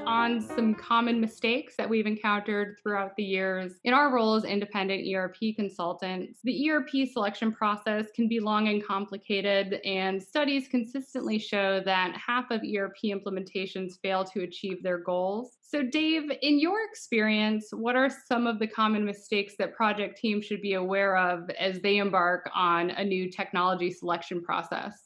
on some common mistakes that we've encountered throughout the years in our role as independent ERP consultants. The ERP selection process can be long and complicated, and studies consistently show that half of ERP implementations fail to achieve their goals. So, Dave, in your experience, what are some of the common mistakes that project teams should be aware of as they embark on a new technology selection process?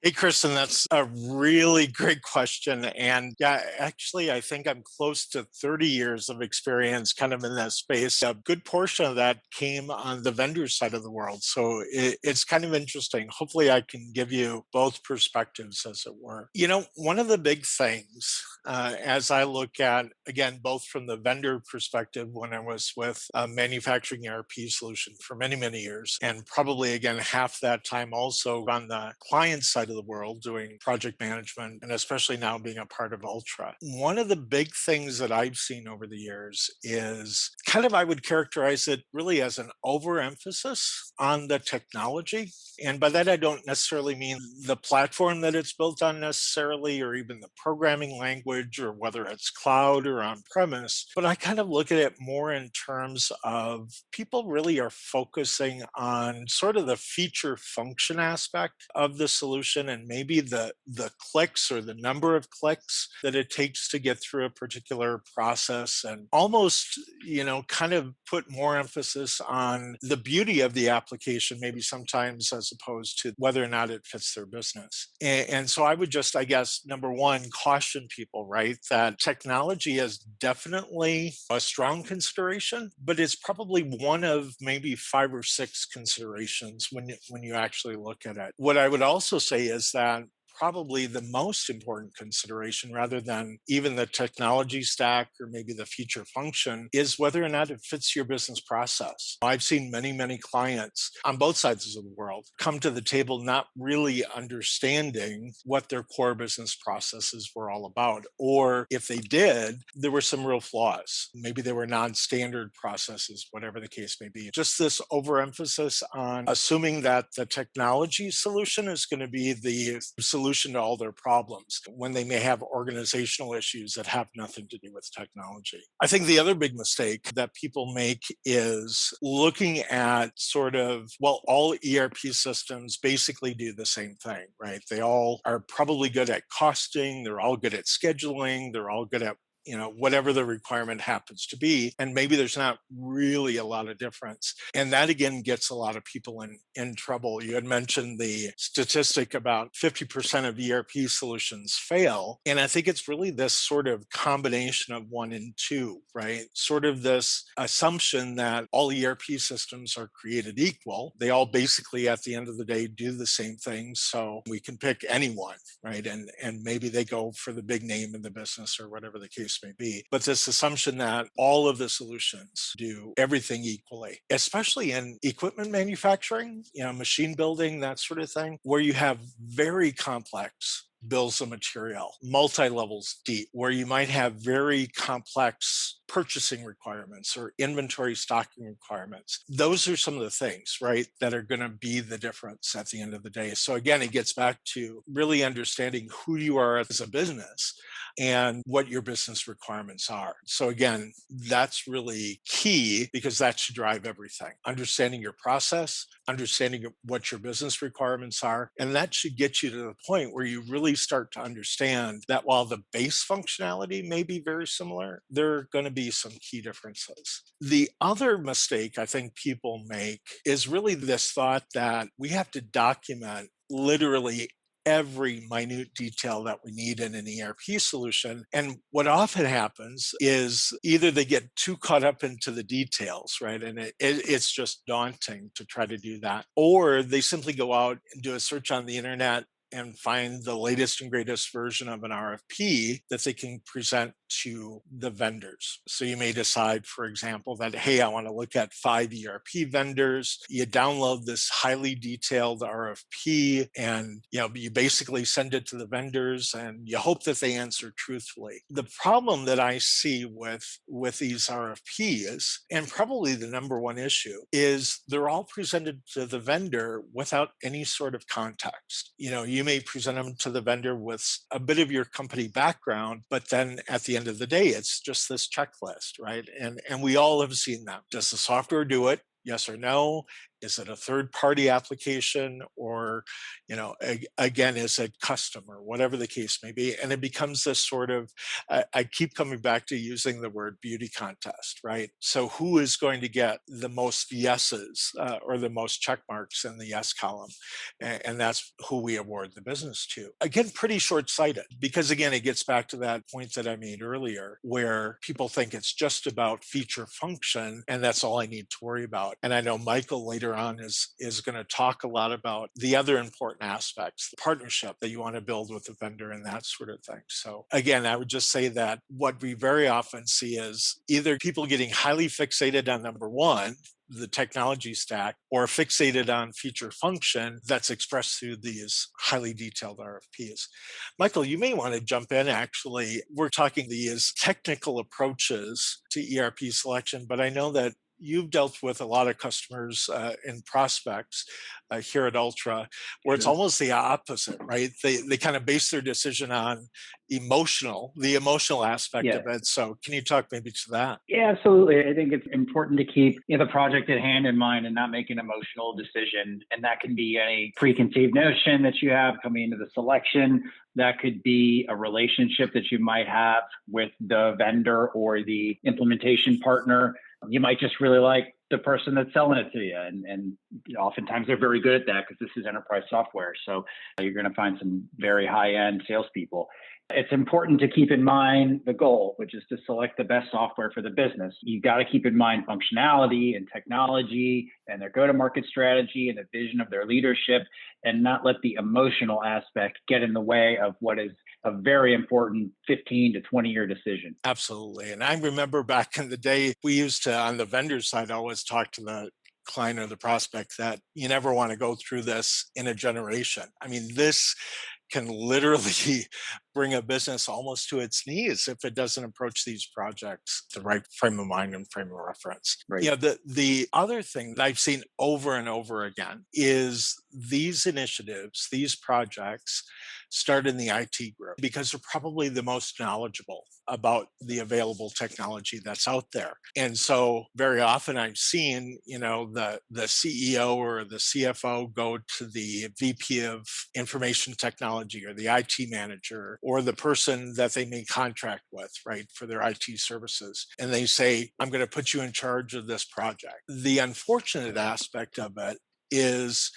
Hey, Kristen, that's a really great question. And yeah, actually, I think I'm close to 30 years of experience kind of in that space. A good portion of that came on the vendor side of the world. So it's kind of interesting. Hopefully, I can give you both perspectives, as it were. One of the big things, as I look at, again, both from the vendor perspective when I was with a manufacturing ERP solution for many, many years, and probably, again, half that time also on the client side of the world doing project management, and especially now being a part of Ultra. One of the big things that I've seen over the years is kind of, I would characterize it really as an overemphasis on the technology. And by that, I don't necessarily mean the platform that it's built on necessarily, or even the programming language, or whether it's cloud or on premise. But I kind of look at it more in terms of people really are focusing on sort of the feature function aspect of the solution, and maybe the clicks or the number of clicks that it takes to get through a particular process, and almost, kind of put more emphasis on the beauty of the application, maybe sometimes, as opposed to whether or not it fits their business. And so I would just, I guess, number one, caution people, right, that technology is definitely a strong consideration, but it's probably one of maybe five or six considerations when you actually look at it. What I would also say is that probably the most important consideration, rather than even the technology stack or maybe the feature function, is whether or not it fits your business process. I've seen many, many clients on both sides of the world come to the table not really understanding what their core business processes were all about. Or if they did, there were some real flaws. Maybe they were non-standard processes, whatever the case may be. Just this overemphasis on assuming that the technology solution is going to be the solution to all their problems when they may have organizational issues that have nothing to do with technology. I think the other big mistake that people make is looking at sort of, well, all ERP systems basically do the same thing, right? They all are probably good at costing, they're all good at scheduling, they're all good at whatever the requirement happens to be. And maybe there's not really a lot of difference. And that again gets a lot of people in trouble. You had mentioned the statistic about 50% of ERP solutions fail. And I think it's really this sort of combination of one and two, right? Sort of this assumption that all ERP systems are created equal. They all basically at the end of the day do the same thing. So we can pick anyone, right? And maybe they go for the big name in the business or whatever the case may be. But this assumption that all of the solutions do everything equally, especially in equipment manufacturing, machine building, that sort of thing, where you have very complex bills of material, multi levels deep, where you might have very complex purchasing requirements or inventory stocking requirements. Those are some of the things, right, that are going to be the difference at the end of the day. So again, it gets back to really understanding who you are as a business and what your business requirements are. So again, that's really key because that should drive everything. Understanding your process, understanding what your business requirements are, and that should get you to the point where you really start to understand that while the base functionality may be very similar, there are going to be some key differences. The other mistake I think people make is really this thought that we have to document literally every minute detail that we need in an ERP solution. And what often happens is either they get too caught up into the details, right? And it's just daunting to try to do that. Or they simply go out and do a search on the internet and find the latest and greatest version of an RFP that they can present to the vendors. So you may decide, for example, that, hey, I want to look at 5 ERP vendors. You download this highly detailed RFP and you basically send it to the vendors and you hope that they answer truthfully. The problem that I see with these RFPs, and probably the number one issue, is they're all presented to the vendor without any sort of context. You you may present them to the vendor with a bit of your company background, but then at the end of the day, it's just this checklist, right? And we all have seen them. Does the software do it? Yes or no? Is it a third party application, or, again, is it custom, or whatever the case may be? And it becomes this sort of, I keep coming back to using the word beauty contest, right? So who is going to get the most yeses, or the most check marks in the yes column? And that's who we award the business to. Again, pretty short sighted, because again, it gets back to that point that I made earlier, where people think it's just about feature function and that's all I need to worry about. And I know Michael later on is going to talk a lot about the other important aspects, the partnership that you want to build with the vendor and that sort of thing. So again, I would just say that what we very often see is either people getting highly fixated on number one, the technology stack, or fixated on feature function that's expressed through these highly detailed RFPs. Michael, you may want to jump in. Actually, we're talking these technical approaches to ERP selection, but I know that you've dealt with a lot of customers and prospects here at Ultra, where it's Sure. almost the opposite, right? They kind of base their decision on the emotional aspect Yeah. of it. So can you talk maybe to that? Yeah, absolutely. I think it's important to keep the project at hand in mind and not make an emotional decision. And that can be any preconceived notion that you have coming into the selection. That could be a relationship that you might have with the vendor or the implementation partner. You might just really like the person that's selling it to you. And oftentimes they're very good at that because this is enterprise software. So you're going to find some very high-end salespeople. It's important to keep in mind the goal, which is to select the best software for the business. You've got to keep in mind functionality and technology and their go-to-market strategy and the vision of their leadership, and not let the emotional aspect get in the way of what is a very important 15 to 20-year decision. Absolutely. And I remember back in the day, we used to, on the vendor side, always talk to the client or the prospect that you never want to go through this in a generation. I mean, this can literally bring a business almost to its knees if it doesn't approach these projects the right frame of mind and frame of reference. Right. The other thing that I've seen over and over again is these initiatives, these projects start in the IT group because they're probably the most knowledgeable about the available technology that's out there. And so very often I've seen, the CEO or the CFO go to the VP of information technology or the IT manager or the person that they may contract with, right, for their IT services. And they say, I'm going to put you in charge of this project. The unfortunate aspect of it is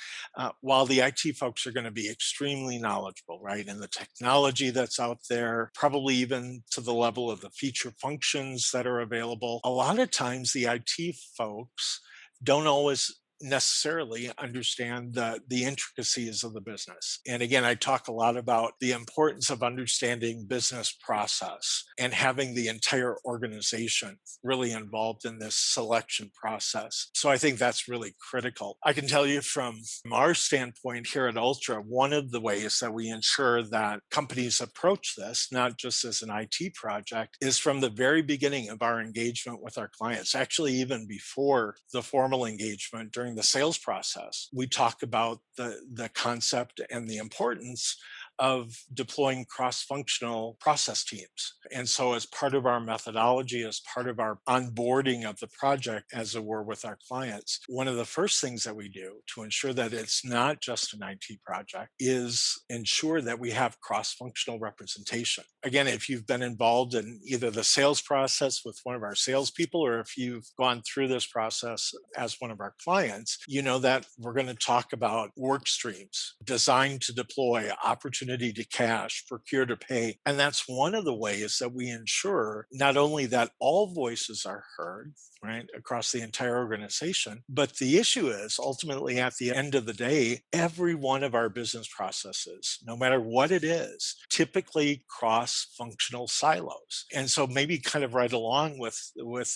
while the IT folks are going to be extremely knowledgeable, right, in the technology that's out there, probably even to the level of the feature functions that are available, a lot of times the IT folks don't always necessarily understand the intricacies of the business. And again, I talk a lot about the importance of understanding business process and having the entire organization really involved in this selection process. So I think that's really critical. I can tell you from our standpoint here at Ultra, one of the ways that we ensure that companies approach this, not just as an IT project, is from the very beginning of our engagement with our clients, actually even before the formal engagement during the sales process. We talk about the concept and the importance of deploying cross-functional process teams. And so as part of our methodology, as part of our onboarding of the project, as it were, with our clients, one of the first things that we do to ensure that it's not just an IT project is ensure that we have cross-functional representation. Again, if you've been involved in either the sales process with one of our salespeople, or if you've gone through this process as one of our clients, you know that we're going to talk about work streams, design to deploy, opportunity to cash, procure to pay. And that's one of the ways that we ensure not only that all voices are heard, right, across the entire organization, but the issue is ultimately at the end of the day, every one of our business processes, no matter what it is, typically cross functional silos. And so maybe kind of right along with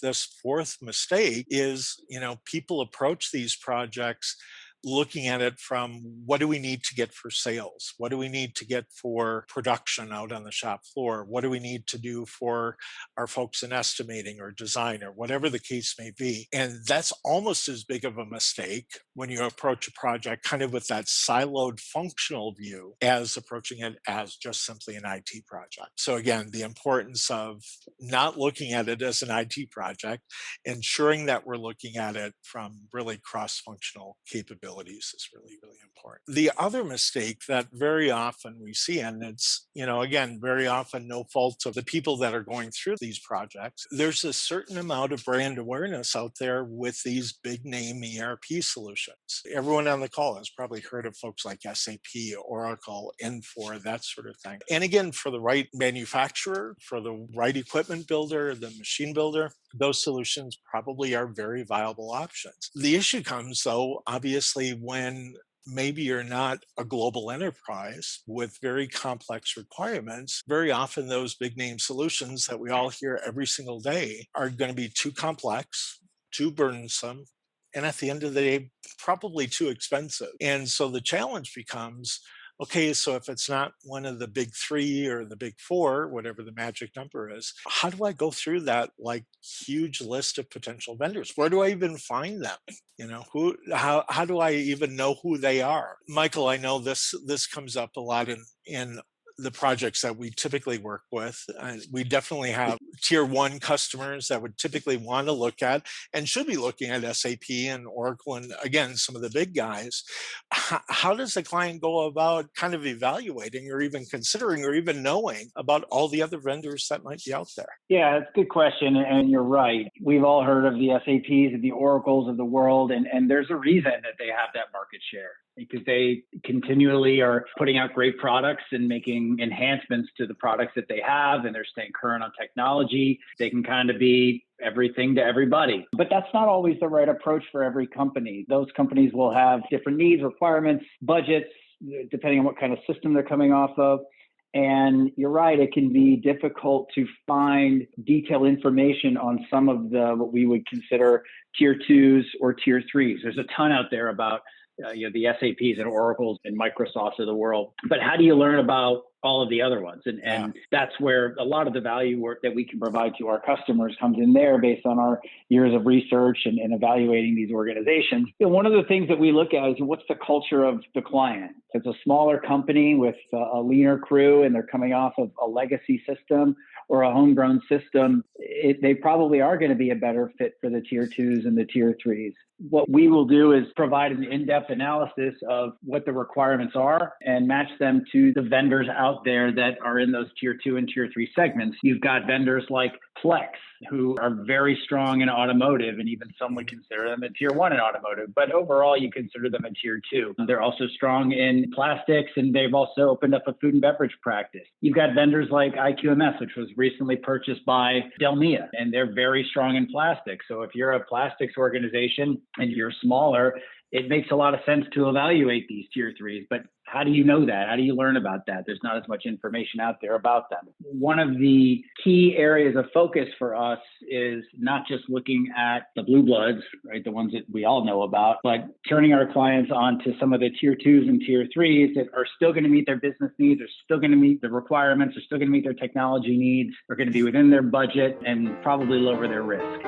this fourth mistake is, people approach these projects looking at it from what do we need to get for sales? What do we need to get for production out on the shop floor? What do we need to do for our folks in estimating or design or whatever the case may be? And that's almost as big of a mistake when you approach a project kind of with that siloed functional view as approaching it as just simply an IT project. So again, the importance of not looking at it as an IT project, ensuring that we're looking at it from really cross-functional capabilities is really, really important. The other mistake that very often we see, and it's, again, very often no fault of the people that are going through these projects, there's a certain amount of brand awareness out there with these big name ERP solutions. Everyone on the call has probably heard of folks like SAP, Oracle, Infor, that sort of thing. And again, for the right manufacturer, for the right equipment builder, the machine builder, those solutions probably are very viable options. The issue comes, though, obviously, when maybe you're not a global enterprise with very complex requirements. Very often, those big name solutions that we all hear every single day are going to be too complex, too burdensome, and at the end of the day, probably too expensive. And so the challenge becomes, okay, so if it's not one of the big three or the big four, whatever the magic number is, how do I go through that like huge list of potential vendors? Where do I even find them? How do I even know who they are? Michael, I know this comes up a lot in the projects that we typically work with. We definitely have tier one customers that would typically want to look at and should be looking at SAP and Oracle and, again, some of the big guys. How does the client go about kind of evaluating or even considering or even knowing about all the other vendors that might be out there? Yeah, that's a good question. And you're right. We've all heard of the SAPs and the Oracles of the world, and there's a reason that they have that market share, because they continually are putting out great products and making enhancements to the products that they have, and they're staying current on technology. They can kind of be everything to everybody. But that's not always the right approach for every company. Those companies will have different needs, requirements, budgets, depending on what kind of system they're coming off of. And you're right, it can be difficult to find detailed information on some of what we would consider tier twos or tier threes. There's a ton out there about the SAPs and Oracles and Microsofts of the world. But how do you learn about all of the other ones? And that's where a lot of the value work that we can provide to our customers comes in there based on our years of research and evaluating these organizations. One of the things that we look at is what's the culture of the client. If it's a smaller company with a leaner crew and they're coming off of a legacy system or a homegrown system, they probably are going to be a better fit for the tier twos and the tier threes. What we will do is provide an in-depth analysis of what the requirements are and match them to the vendors out there that are in those tier two and tier three segments. You've got vendors like Plex, who are very strong in automotive, and even some would consider them a tier one in automotive, but overall you consider them a tier two. They're also strong in plastics, and they've also opened up a food and beverage practice. You've got vendors like IQMS, which was recently purchased by Delmia, and they're very strong in plastics. So if you're a plastics organization and you're smaller, it makes a lot of sense to evaluate these tier threes. But how do you know that? How do you learn about that? There's not as much information out there about them. One of the key areas of focus for us is not just looking at the blue bloods, right, the ones that we all know about, but turning our clients on to some of the tier twos and tier threes that are still going to meet their business needs, are still going to meet the requirements, are still going to meet their technology needs, are going to be within their budget and probably lower their risk.